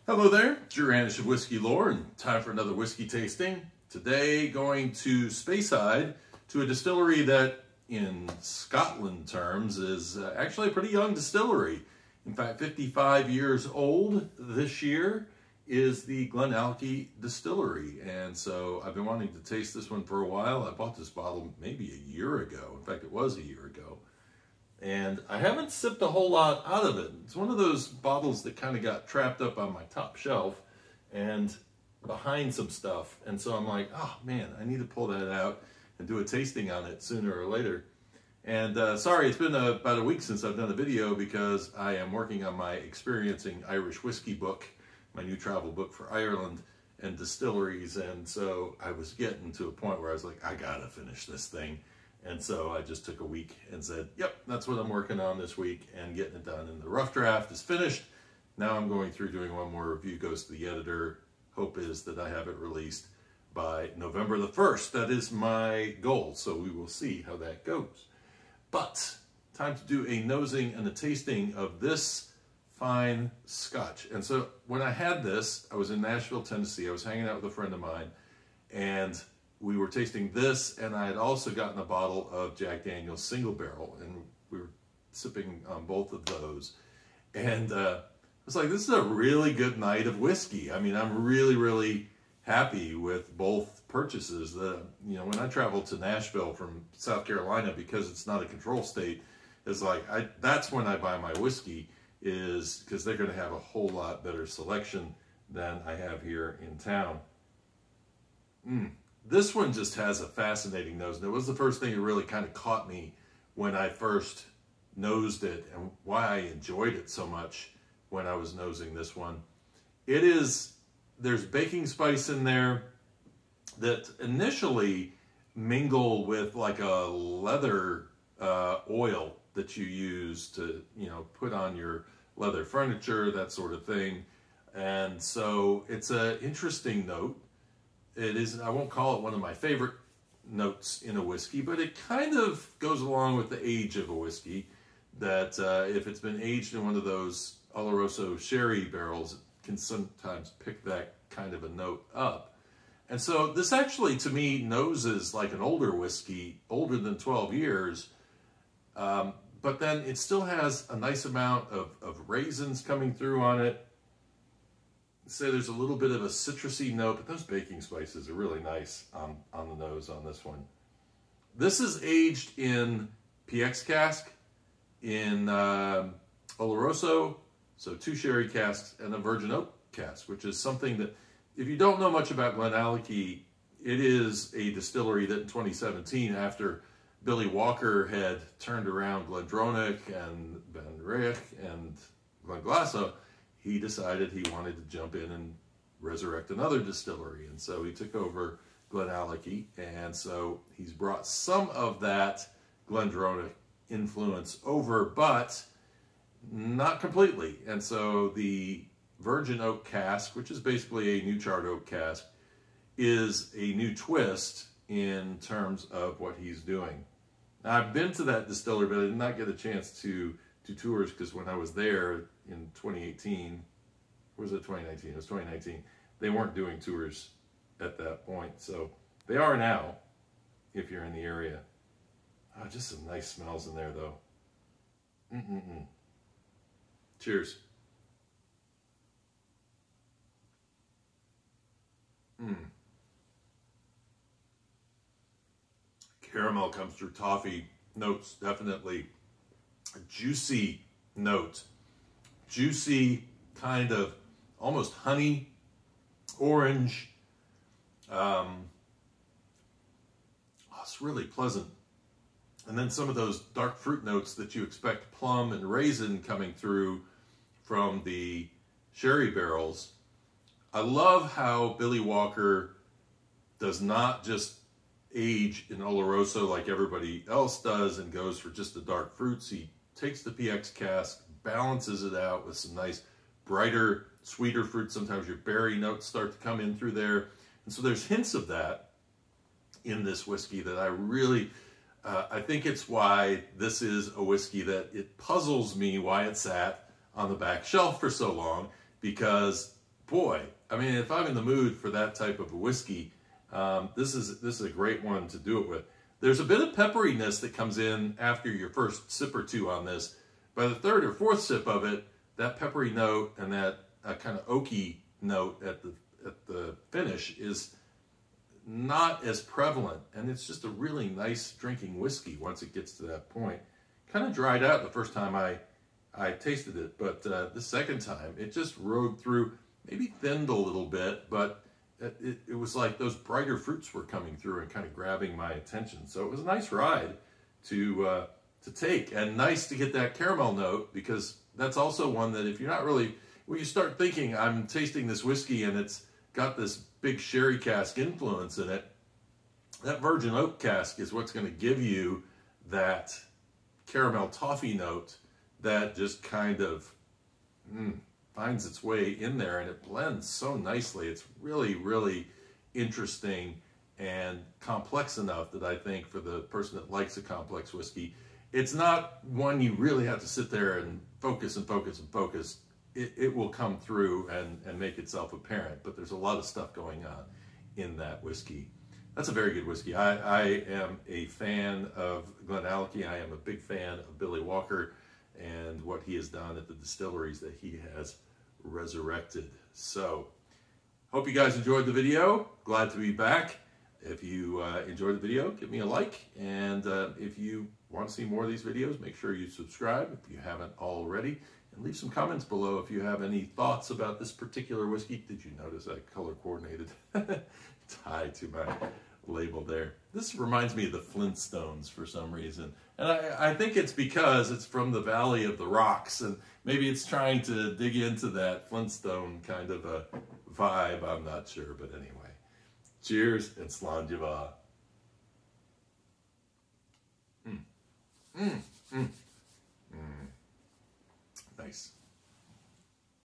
Hello there, Drew Hanish of Whiskey Lore, and time for another whiskey tasting. Today going to Speyside, to a distillery that in Scotland terms is actually a pretty young distillery. In fact, 55 years old this year is the Glenallachie distillery. And so I've been wanting to taste this one for a while. I bought this bottle maybe a year ago. In fact, it was a year ago. And I haven't sipped a whole lot out of it. It's one of those bottles that kind of got trapped up on my top shelf and behind some stuff. And so I'm like, oh man, I need to pull that out and do a tasting on it sooner or later. And sorry, it's been about a week since I've done a video because I am working on my Experiencing Irish Whiskey book, my new travel book for Ireland and distilleries. And so I was getting to a point where I was like, I gotta finish this thing. And so I just took a week and said, yep, that's what I'm working on this week and getting it done. And the rough draft is finished. Now I'm going through doing one more review, goes to the editor. Hope is that I have it released by November the 1st. That is my goal. So we will see how that goes. But time to do a nosing and a tasting of this fine Scotch. And so when I had this, I was in Nashville, Tennessee. I was hanging out with a friend of mine and we were tasting this, and I had also gotten a bottle of Jack Daniel's Single Barrel, and we were sipping on both of those. And I was like, this is a really good night of whiskey. I mean, I'm really, really happy with both purchases. You know, when I travel to Nashville from South Carolina, because it's not a control state, it's like, that's when I buy my whiskey, is because they're going to have a whole lot better selection than I have here in town. This one just has a fascinating nose, and it was the first thing that really kind of caught me when I first nosed it and why I enjoyed it so much when I was nosing this one. There's baking spice in there that initially mingle with like a leather oil that you use to, you know, put on your leather furniture, that sort of thing. And so it's an interesting note. It is, I won't call it one of my favorite notes in a whiskey, but it kind of goes along with the age of a whiskey, that if it's been aged in one of those Oloroso sherry barrels, it can sometimes pick that kind of a note up. And so this actually, to me, noses like an older whiskey, older than 12 years, but then it still has a nice amount of raisins coming through on it. Say there's a little bit of a citrusy note, but those baking spices are really nice on the nose on this one. This is aged in PX cask, in Oloroso, so 2 sherry casks and a virgin oak cask, which is something that, if you don't know much about Glenallachie, it is a distillery that in 2017, after Billy Walker had turned around Glendronach and Ben Reich and Glenglassaugh, he decided he wanted to jump in and resurrect another distillery. And so he took over Glenallachie. And so he's brought some of that Glendronach influence over, but not completely. And so the virgin oak cask, which is basically a new charred oak cask, is a new twist in terms of what he's doing. Now, I've been to that distillery, but I did not get a chance to do tours because when I was there in 2018, or was it 2019? It was 2019. They weren't doing tours at that point. So they are now, if you're in the area. Oh, just some nice smells in there, though. Cheers. Caramel comes through, toffee notes, definitely. A juicy note. Juicy, kind of almost honey, orange. It's really pleasant. And then some of those dark fruit notes that you expect, plum and raisin coming through from the sherry barrels. I love how Billy Walker does not just age in Oloroso like everybody else does and goes for just the dark fruits. He takes the PX cask, balances it out with some nice, brighter, sweeter fruit. Sometimes your berry notes start to come in through there. And so there's hints of that in this whiskey that I really, I think it's why this is a whiskey that it puzzles me why it sat on the back shelf for so long, because boy, I mean, if I'm in the mood for that type of a whiskey, this is a great one to do it with. There's a bit of pepperiness that comes in after your first sip or two on this. By the third or fourth sip of it, that peppery note and that kind of oaky note at the finish is not as prevalent, and it's just a really nice drinking whiskey once it gets to that point. Kind of dried out the first time I tasted it, but the second time it just rode through, maybe thinned a little bit, but it was like those brighter fruits were coming through and kind of grabbing my attention. So it was a nice ride to take, and nice to get that caramel note, because that's also one that if you're not really, when you start thinking, I'm tasting this whiskey and it's got this big sherry cask influence in it, that virgin oak cask is what's going to give you that caramel toffee note that just kind of finds its way in there, and it blends so nicely. It's really, really interesting and complex enough that I think for the person that likes a complex whiskey, it's not one you really have to sit there and focus and focus and focus. It will come through and make itself apparent, but there's a lot of stuff going on in that whiskey. That's a very good whiskey. I am a fan of Glenallachie. I am a big fan of Billy Walker and what he has done at the distilleries that he has resurrected. So, hope you guys enjoyed the video. Glad to be back. If you enjoyed the video, give me a like. And if you want to see more of these videos, make sure you subscribe if you haven't already. And leave some comments below if you have any thoughts about this particular whiskey. Did you notice I color coordinated tie to my label there? This reminds me of the Flintstones for some reason. And I think it's because it's from the Valley of the Rocks, and maybe it's trying to dig into that Flintstone kind of a vibe. I'm not sure, but anyway. Cheers and Slainte.